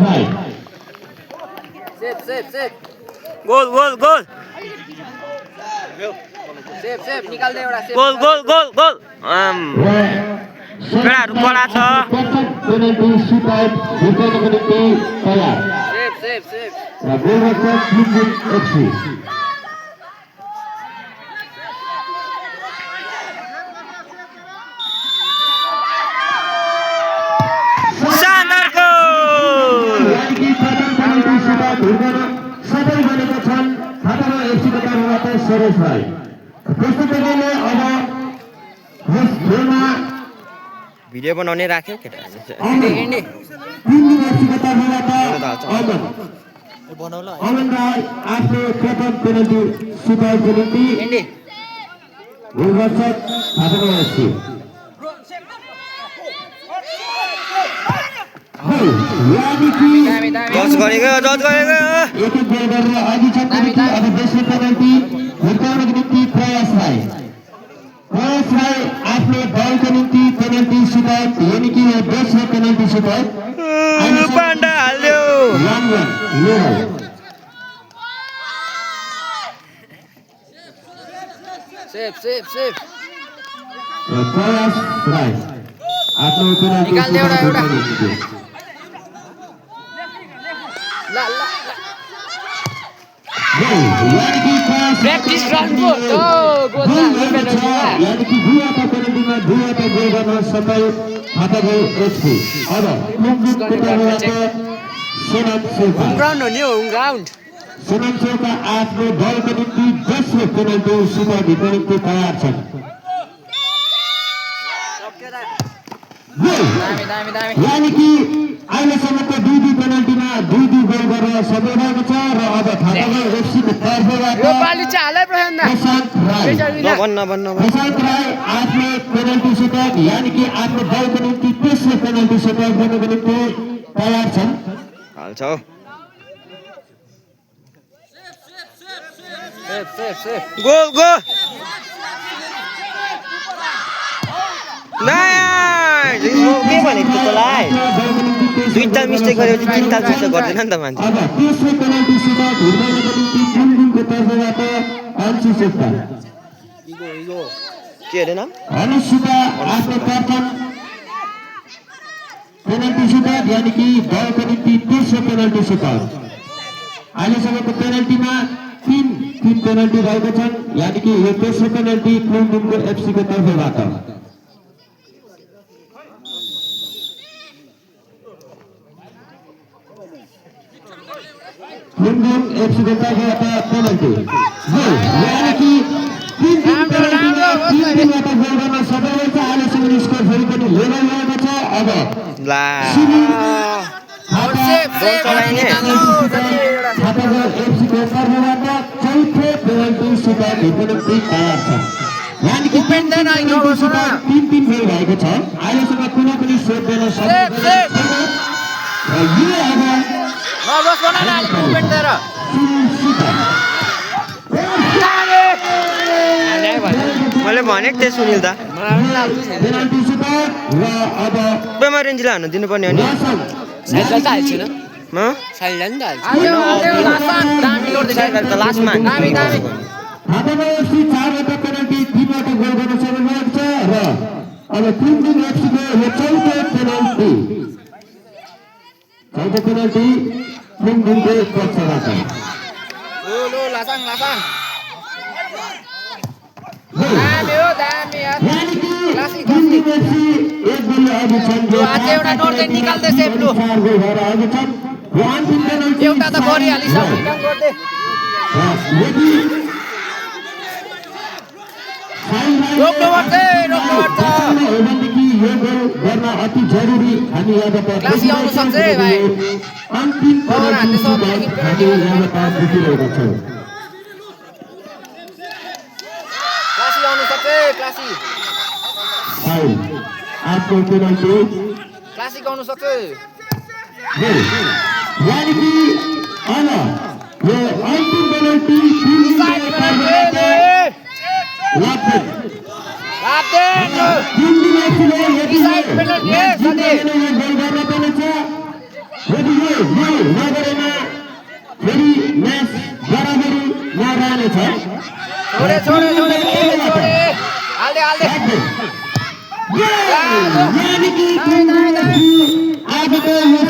right. Save goal goal goal save निकाल दे एउटा save goal goal goal goal खेलाहरु कडा छ Penalty shootout. Bukan penalty tayar. Save Gol rexak Plumbung FC. शानदार goal Lagi pada penalti shootout Durgana सबै गरेका छन् थापामा FC को तर्फबाट सरोज भाइ प्रस्तुतकले अब यस खेलमा भिडियो बनाउने राख्यो केटा हिँड्ने टिम FC को तर्फबाट अमन राई आफ्नो प्रथम पेनल्टी सुटाउको निम्ति हिँड्ने गोलरक्षक थापामा FC जज गरेको एक गोल गरेर अघि छ पेनल्टी अब दोस्रो पेनल्टी हुर्काउनको निम्ति प्रयास राई आफ्नो दलको निम्ति पेनल्टी सुटाउट यानि कि यो दोस्रो पेनल्टी सुटाउट पाण्डा हाल्यो 1-1 सेफ प्रयास राई आफ्नो पेनल्टी निकाल दे एउटा प्र्याक्टिस ग्राउन्डको गोल यानि कि दुईवटा पेनल्टीमा दुईवटा गोल गर्न सफल थापाको FC अब प्लुम्बुङको तर्फबाट सोनाम शेर्पा ग्राउन्ड हो नि होम ग्राउन्ड सोनाम शेर्पा आफ्नो दलको निम्ति दोस्रो पेनल्टी सुटाउनको निम्ति तयार छन् यानि कि अहिलेसम्मको दुई पेनल्टीमा दुई गोल गरेर सफल भएको छ र अब थापाको FC को तर्फबाट प्रशान्त राई आफ्नो पेनल्टी सुटाउट यानि कि आफ्नो दलको निम्ति तेस्रो पेनल्टी सुटाउट गर्नको निम्ति तयार छन् हाल्छौ सेफ गोल गोल नाइस के भनेको तँलाई दुईटा मिस्टेक गरेपछि तीनटा जस्तो गर्दैन नि त मान्छे अब तेस्रो पेनल्टी सुटाउट हुर्काउनको निम्ति प्लुम्बुङको तर्फबाट अन्सु शेर्पा के अरे नाम अनुष्का आफ्नो प्रथम पेनल्टी सुटाउट यानि कि दलको निम्ति तेस्रो पेनल्टी सुटाउट अहिलेसम्मको पेनल्टीमा तीन पेनल्टी रहेको छन् यानि कि यो तेस्रो पेनल्टी प्लुम्बुङको FC को तर्फबाट प्लुम्बुङ FC को तर्फबाट पेनल्टी यानि कि तीनवटा गोल गर्न सफल हुन्छ अहिलेसम्म स्कोर फेरि पनि लेभल रहेको छ अब ला थापाको FC को तर्फबाट चौथो पेनल्टी सुटाउट निम्ति तयार छ यानि कि तीन फेल भएको छ अहिलेसम्म कुनै पनि सोध गर्न सकिँदैन मैले भनेको थिएँ सुनिल दा पेनल्टी सुटाउट र अब बेमारेन्जीलाई हान्नु दिनुपर्ने हो नि लास्टमा थापाको FC 4वटा पेनल्टी 3वटा गोल गर्न सफल भएको छ र अब प्लुम्बुङ FC को यो चौथो पेनल्टी प्लुम्बुङको पक्षबाट एउटा त गरिहालिसक्यो काम गर्दै रोक्नुपर्छ यो गोल गर्न अति जरुरी हामी यहाँबाट क्लासी आउनु सक्छ है भाइ अन्तिम हामी यहाँबाट देखिरहेका छौँ क्लासी आउनु सक्छ क्लासी आपको पेनल्टी क्लासी आउनु सक्छ यानी कि यो अन्तिम पेनल्टी यो नगरेमा फेरि म्याच बराबरीमा रहनेछ। छोडे छोडे छोडे छोडे हाल्दे हाल्दे यानी कि आजको यो